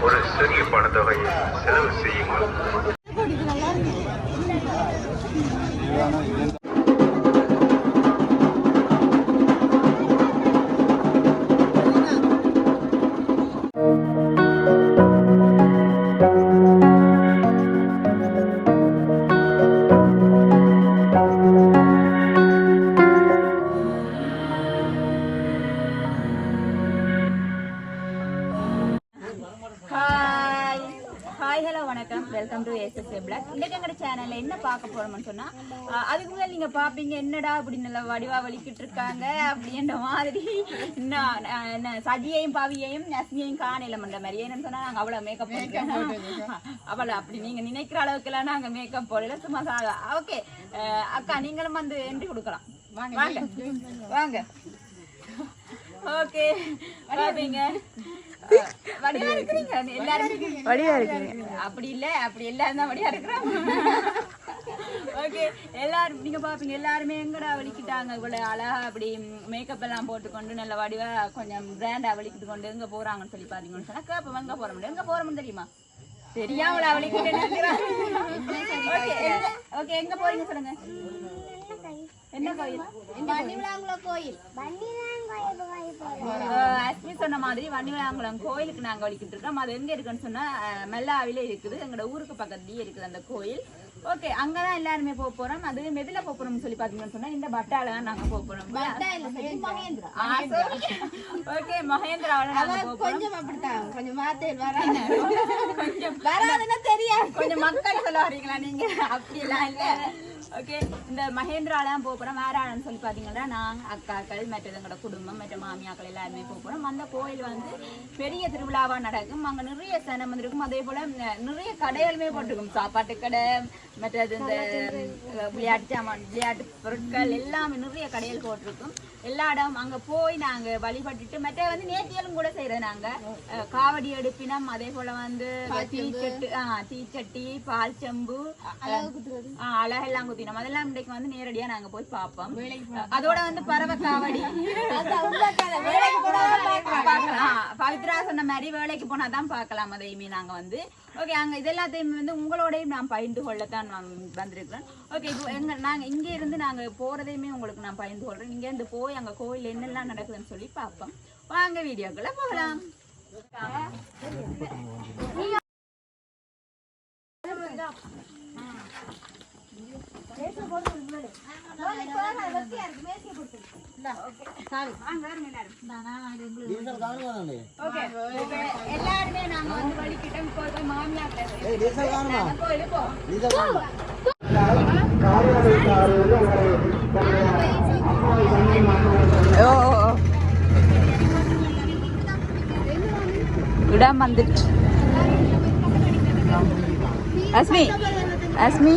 ஒரு சிறிய பணத்தொகையை செலவு செய்யுங்கள். Welcome to Ssvlog. இன்னைக்கு எங்க சேனல்ல என்ன பார்க்க போறோம்னு சொன்னா, அதுக்கு முன்னாடி நீங்க பாப்பீங்க என்னடா அப்படி நல்ல வடிவா வலிக்கிட்டு இருக்காங்க அப்படின்ற மாதிரி. சதியையும் பாவியையும் நஸ்மியையும் காணல பண்ற மாதிரி. ஏன்னு சொன்னா நாங்க அவ்வளவு மேக்கப் போடுறோம். அவளை அப்படி நீங்க நினைக்கிற அளவுக்கு எல்லாம் நாங்க மேக்கப் போடல, சும்மா ஓகே. அக்கா நீங்களும் வந்து என்ட்ரி கொடுக்கலாம். வாங்க வாங்க. ஓகே பாப்பீங்க வடிவா இருக்கிறீங்க எல்லாரும். வடிவா இருக்கீங்க அப்படி இல்ல, அப்படி எல்லாரும் தான் வடிவா இருக்கிறோம். ஓகே எல்லாரும் நீங்க பாப்பீங்க எல்லாருமே எங்கடா வலிக்கிட்டாங்க இவ்வளவு அழகா அப்படி மேக்கப் எல்லாம் போட்டுக்கொண்டு நல்ல வடிவா கொஞ்சம் பிராண்டா வலிக்கிட்டு கொண்டு எங்க போறாங்கன்னு சொல்லி பாத்தீங்கன்னு சொன்னா கேப்ப எங்க போற முடியும், எங்க போறோம்னு தெரியுமா? தெரியாமல வலிக்கிட்டு. ஓகே எங்க போறீங்க சொல்லுங்க. என்ன கோயில்? கோயில். அஸ்மி சொன்ன மாதிரி வன்னிவிளாங்குளம் கோயிலுக்கு நாங்க வலிக்கிட்டு இருக்கோம். அது எங்க இருக்குன்னு சொன்னா மெல்லாவில இருக்குது, எங்களோட ஊருக்கு பக்கத்துலயே இருக்குது அந்த கோயில். ஓகே அங்கதான் எல்லாருமே போக போறோம். அது மெதுல போறோம்னு சொல்லி பாத்தீங்கன்னு சொன்னா இந்த பட்டால தான் நாங்க போக போறோம். ஓகே மகேந்திராவில நாங்க போக போறோம். கொஞ்சம் அப்படித்தான் கொஞ்சம் மாத்தே வராங்க, கொஞ்சம் வராதுன்னா தெரியாது, கொஞ்சம் மக்கள் சொல்ல வரீங்களா நீங்க? அப்படி எல்லாம் இல்ல. ஓகே இந்த மகேந்திராலாம் போக போறோம். வேற ஆளுன்னு சொல்லி பாத்தீங்கன்னா நான் அக்காக்கள் மற்றது எங்களோட குடும்பம் மற்ற மாமியாக்கள் எல்லாருமே போக போறோம். அந்த கோயில் வந்து பெரிய திருவிழாவா நடக்கும். அங்க நிறைய சனம் வந்துருக்கும். அதே போல நிறைய கடைகளுமே போட்டிருக்கும், சாப்பாட்டு கடை மற்றது இந்த விளையாட்டு சாமான் விளையாட்டு பொருட்கள் எல்லாமே நிறைய கடைகள் போட்டிருக்கும். எல்லா இடம் அங்க போய் நாங்க வழிபட்டுட்டு மற்ற வந்து நேர்த்தியலும் கூட செய்யறது. நாங்க காவடி எடுப்பினம், அதே போல வந்து தீச்சட்டி பால் செம்பு அழகெல்லாம் குத்தினோம். அதெல்லாம் இன்றைக்கு வந்து நேரடியா நாங்க போய் பார்ப்போம். அதோட வந்து பறவை காவடி பவித்ரா சொன்ன மாதிரி வேலைக்கு போனாதான் பார்க்கலாம். அதையுமே நாங்க வந்து ஓகே அங்க இது எல்லாத்தையுமே வந்து உங்களோடையும் நான் பகிர்ந்து கொள்ளத்தான் நான் வந்திருக்கிறேன். ஓகே இப்போ நாங்க இங்க இருந்து நாங்க போறதையுமே உங்களுக்கு நான் பகிர்ந்து கொள்றேன். இங்க இருந்து போய் அங்க கோயில் என்னெல்லாம் நடக்குதுன்னு சொல்லி பார்ப்போம். வாங்க வீடியோக்குள்ள போகலாம். எல்லாருமே நாங்க வந்து வலிக்கிட்டோம். மாமியார் இடம் வந்துட்டு அஸ்மி அஸ்மி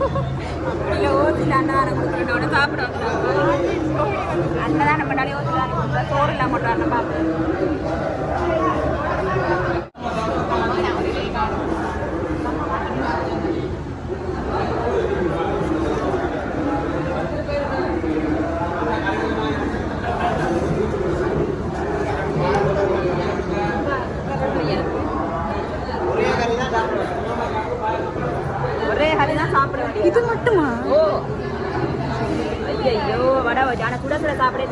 இல்லை ஓசியில் அன்னதானம் கொடுக்குறோட சாப்பிட அன்னதானம் பண்ணாலே ஓசியில் கொடுக்குற சோறு இல்லாம மட்டும் நம்ம இது மட்டுமா? ஓ ஐயோ வடை வச்சு ஆனால் சுட சுட சாப்பிட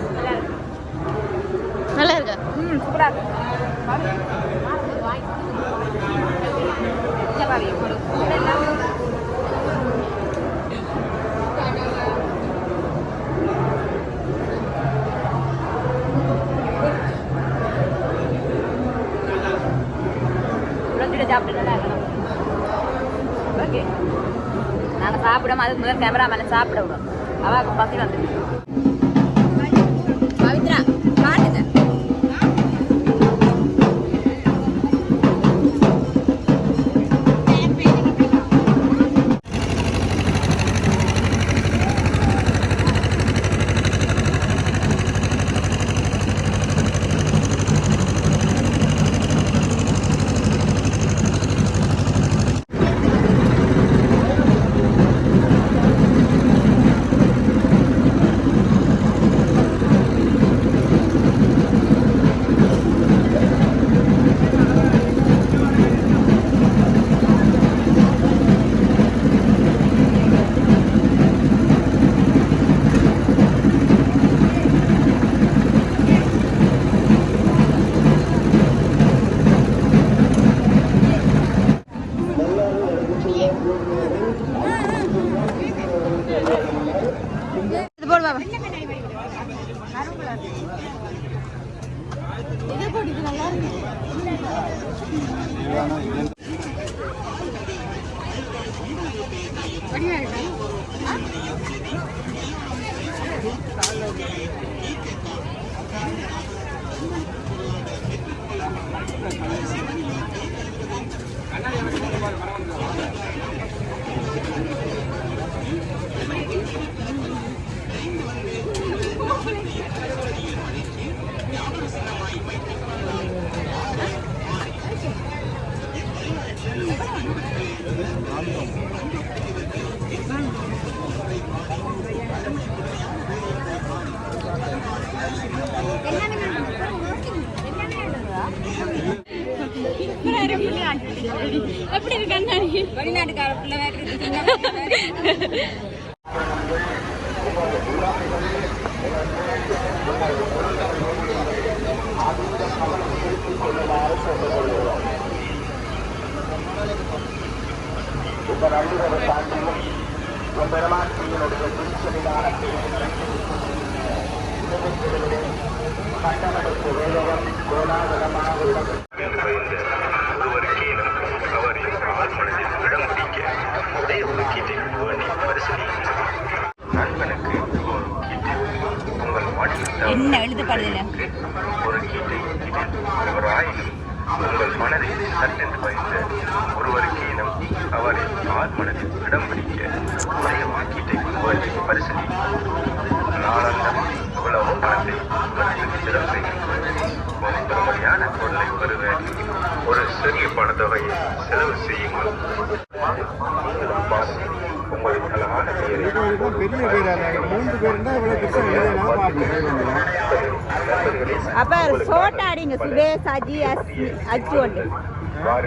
நல்லா இருக்கா? சூப்பராக இருக்கு. சாப்பிட்டு நல்லா இருக்கணும். ஓகே நாங்கள் சாப்பிடாம அதுக்கு முதல் கேமரா மேலே சாப்பிட விடும். அவாக்கு பசி வந்து பவித்ரா காட்டுங்க. எப்படி இருக்காங்க? வெளிநாட்டுக்கார பிள்ளை என்ன எழுதப்படுதில்ல ஒரு கீட்டை அவராயினும் உங்கள் மனதில் சட்டென்று வைத்த ஒருவருக்கேனும் அவரை ஆழ்மனதில் இடம் பிடிக்க ஒரே வாக்கீட்டை வேண்டி பரிசீலி நாளாந்தம் இவ்வளவு பணத்தை உங்களுக்கு செலவு செய்கின்ற பெருமதியான பொருளை பெறுவேன். ஒரு சிறிய பணத்தொகையை செலவு செய்யுங்கள். உங்கள் அழகான அப்ப சோட்டா அடிங்க சுரேஷ் அஜி அச்சு ஒன்று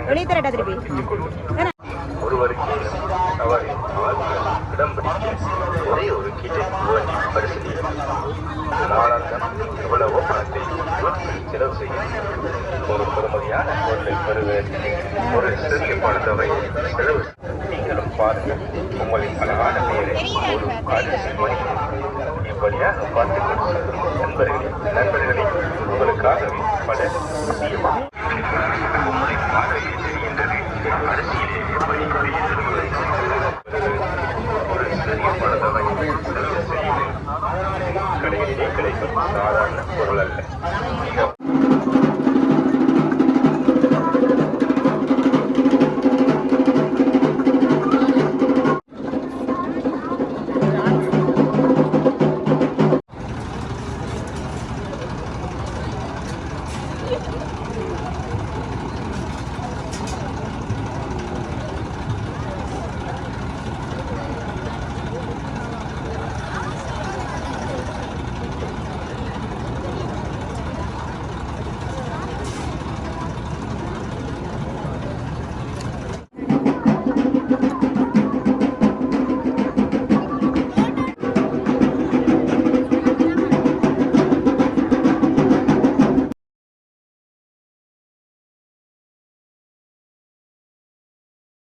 வெளித்தரட்டா திருப்பி ஒருவருக்கு அவர் இடம் பிடிக்க ஒரே ஒரு கீட்டை வேண்டி பரிசீலி நாளாந்தம் எவ்வளவோ பணத்தை செலவு செய்யும் ஒரு பெருமதியான பொருளை பெறுவேன். ஒரு சிறிய பணத்தொகையை செலவு நீங்களும் பாருங்கள். உங்களின் அழகான பெயரை ஒரு அரிசி மணி இவ்வழியாக பார்த்துக் கொண்டு நண்பர்களே உங்களுக்காகவே பல உங்களின் பார்வையில் தெரிகின்றது அரிசியிலே எப்படி ஒரு சிறிய பணத்தொகையை செலவு செய்து கடையிலே கிடைக்கும் சாதாரண